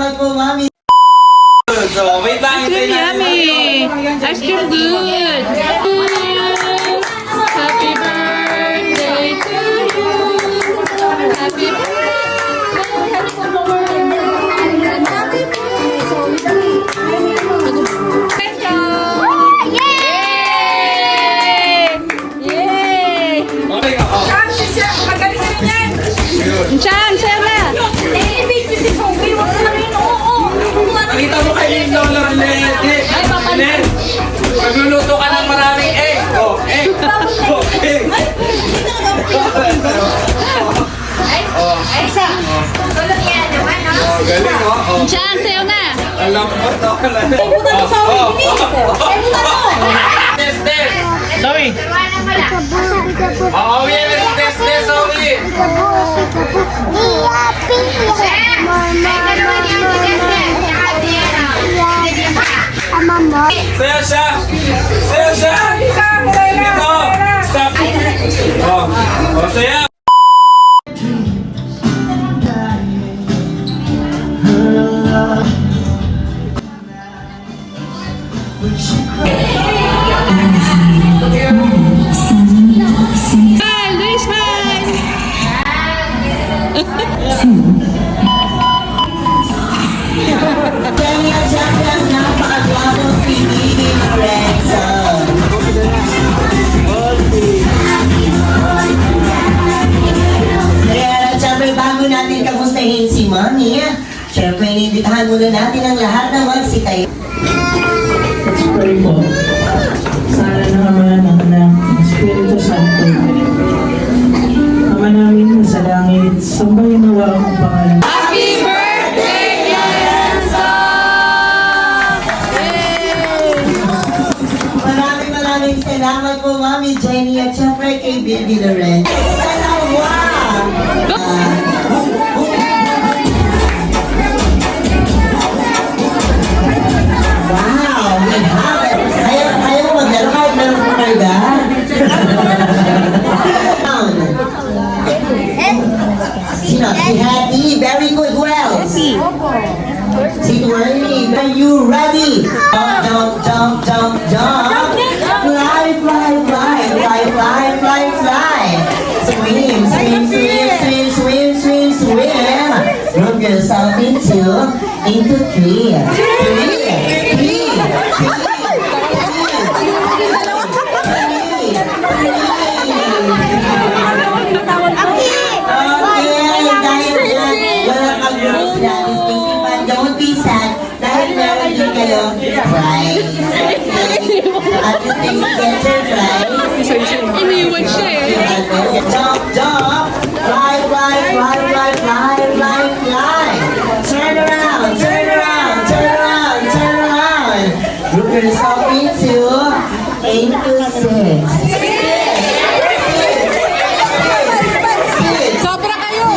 Salamat po, Mami. So, wait lang. Ice cream yummy. Ice cream good. Happy birthday to you. Happy Chan, Sarah! Nakita mo kay Lynn Dollar Lynn. Magluluto ka ng maraming egg. Oh, egg. Oh, egg. Oh, galing, oh. Chan, sayo na! Alam mo to. Test, test. Zoe. Oh, yes, test, test, Zoe. Sayo siya. Sayo siya. Dito. Stop. Oh, sayo. Smile, Luis, smile! Jenny at Jacqueline, napakagwapo si Bibi Lorenzo. Kaya siyempre bago natin kamustahin si Mami, siyempre inibitahan muna natin ang lahat ng magsikay. Pray po. Sana naman ang anak ng Espiritu Santo. Ama namin sa langit, sambahin nawa ang pangalan. Happy birthday, Lorenzo! Maraming salamat po, Mami Jenny at siyempre kay Bibi Lorenzo. Salamat! Wow! We have it! Ayaw mo maglaro kahit meron po kayo ba? Sino? Si Hattie. Very good. Who else? Si Dwayne. Are you ready? Jump, jump, jump, jump. Fly, fly, fly, fly, fly, fly, fly. Swim, swim, swim, swim, swim, swim, swim. Move yourself into three. Don't be sad dahil meron din kayo prize. At least they get your prize. Iniwan siya eh. Jump, jump. Fly, fly, fly, fly, fly, fly, fly. Turn around, turn around, turn around, turn around. Group yourself into six. Sobra kayo!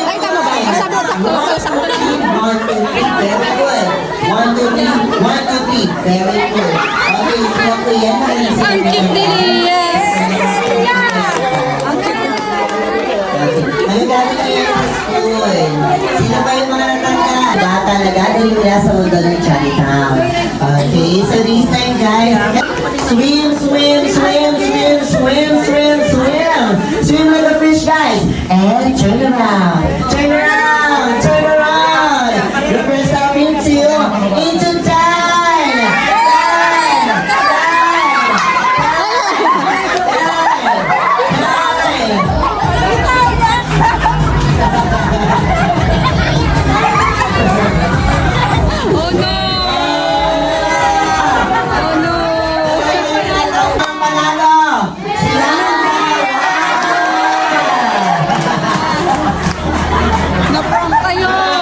Ay, tama ba? Sabi ko, sakto lang. 1, 2, 3, very good. 1, 2, 3, 1, 2, 3, very good. Okay, so ako yan. Ang cute ni Lia! Ngayon dati kayo sa school. Sino ba yung mga natanda? Bata na galing mula sa mundo ng Chinatown. Okay, so this time guys, swim, swim, swim, swim, swim, swim, swim. Swim like a fish guys. And turn around, turn around, turn around. Group yourself into 10. 10. 10. Oh no! Oh no! Ang panalo! Sila Naprank kayo!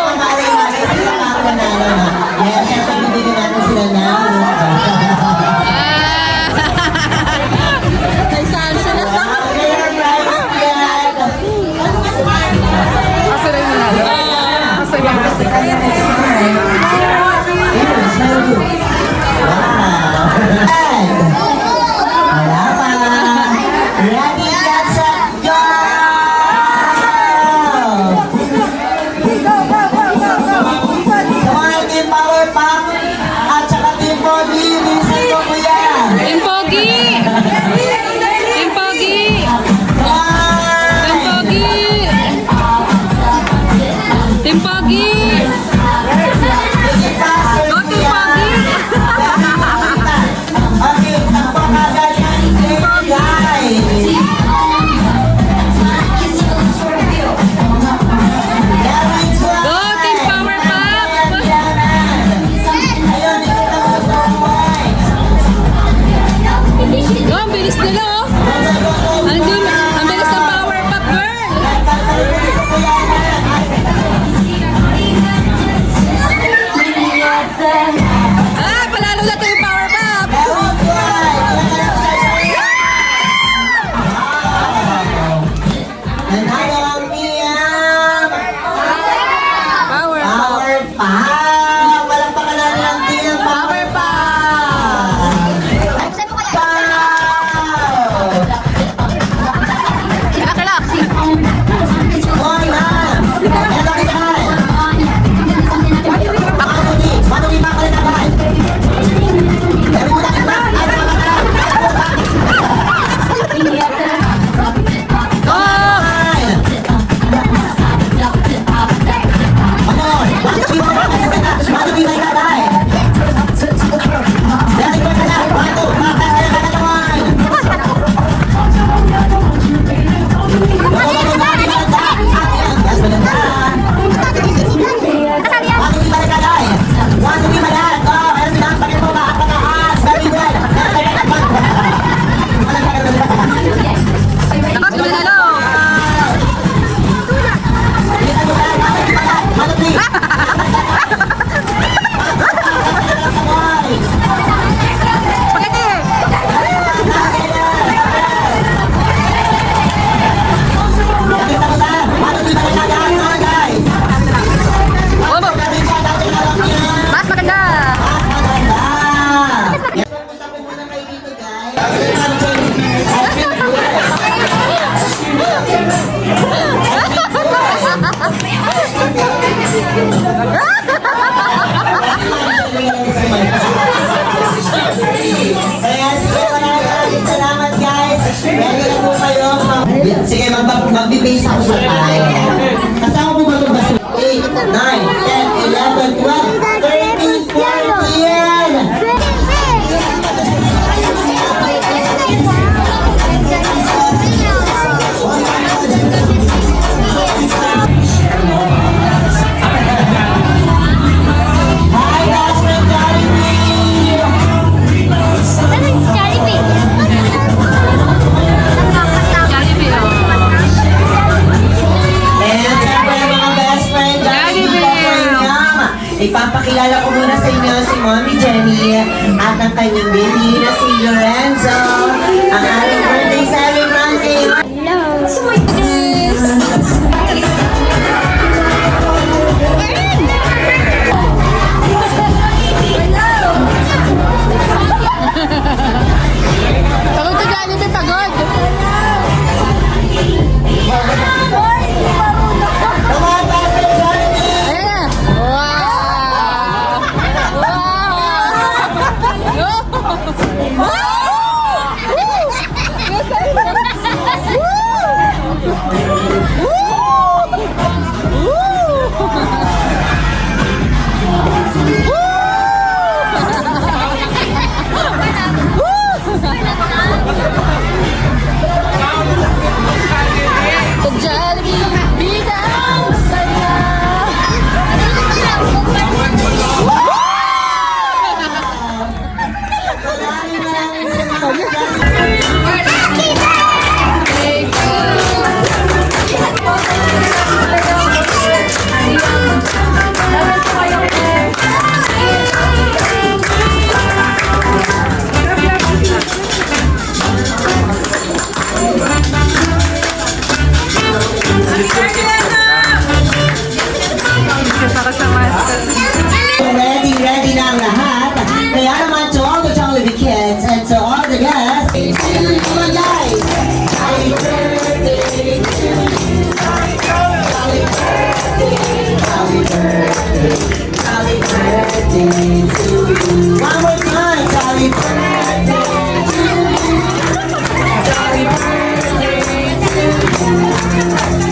Kaya sige, maraming salamat guys. Ready na po kayo. Sige, magbibase ako sa time. Kasama po ba ito ba? 8, 9, 10, 11, 12, 13, 14. Hi, that's my Jollibee! And syempre mga best friend, ipapakilala ko muna sa inyo si Mommy Jenny at ang kanyang baby na si Lorenzo, ang ating birthday celebrant ngayon. Pagod ka Jollibee, pagod. Come on, best friend Jollibee! Ayan na. Wow! Jollibee, bida ang saya. Maraming salamat. Ready na ang lahat. Kaya naman to all the Jollibee kids and to all the guests. Come on guys! Happy birthday to you. Happy birthday, happy birthday, happy birthday to you. One more time, happy birthday to you. Happy birthday to you.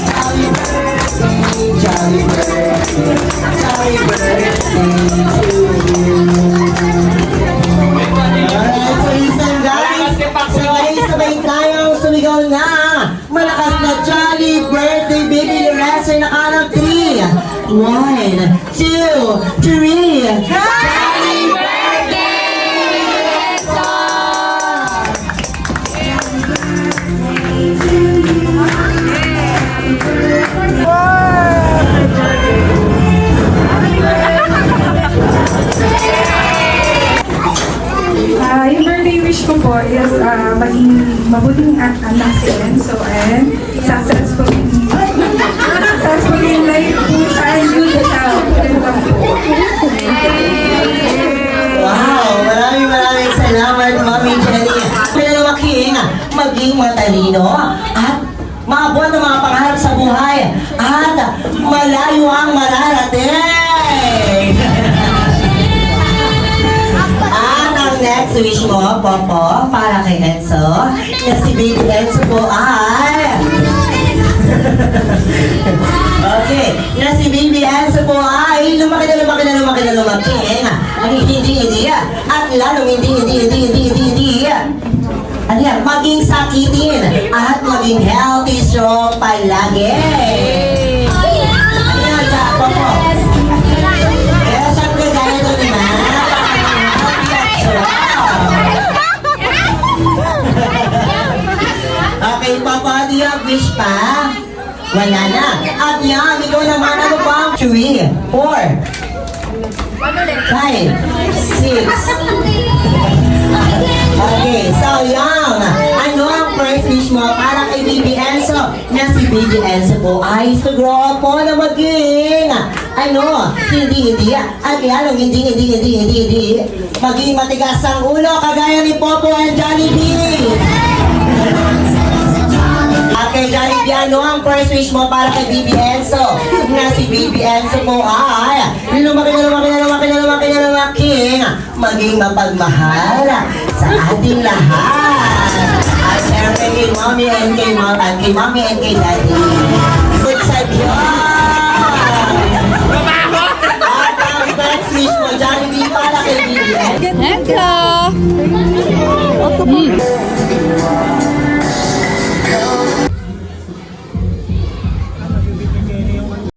Happy birthday, happy birthday, happy birthday to you. Alright, so listen guys, sabay tayong sumigaw na malakas na Jolly Birthday Baby Lorenzo na kalang 3, 1, 2, 3, Jolly Yung birthday wish ko po is maging mabuting anak si Enzo and successfully life po siya and you the child. Wow! Maraming salamat, Mommy Jenny. Pinalawaking, maging matalino at maabot ang mga pangarap sa buhay at malayo ang mararating. At ang next wish mo, Popo, para kay Enzo, na si Baby Enzo po ay... Okay, na si Baby Enzo po ay lumaki na lumaki. Ang hindi at lalong hindi. Ano yan? Maging sakitin at maging healthy, strong palagi. Ano yan, Popo? Kaya syempre ganito naman. Okay, Papa, do you have wish pa? Wala na. At yan, ikaw naman, ano ba? 3, 4, 5, 6. Okay, so yan. Ano ang first wish mo para kay Baby Enzo? Na si Baby Enzo po ay to grow up po na maging hindi at lalong hindi maging matigas ang ulo kagaya ni Popo and Jollibee. Okay, Jollibee, ano ang first wish mo para kay Baby Enzo? Na si Baby Enzo po ay lumaki, maging mapagmahal sa ating lahat. At syempre kay Mommy and kay Mommy and kay Daddy. Good side yun! At ang best wish mo, Jollibee, para kay Vivian. Thank you.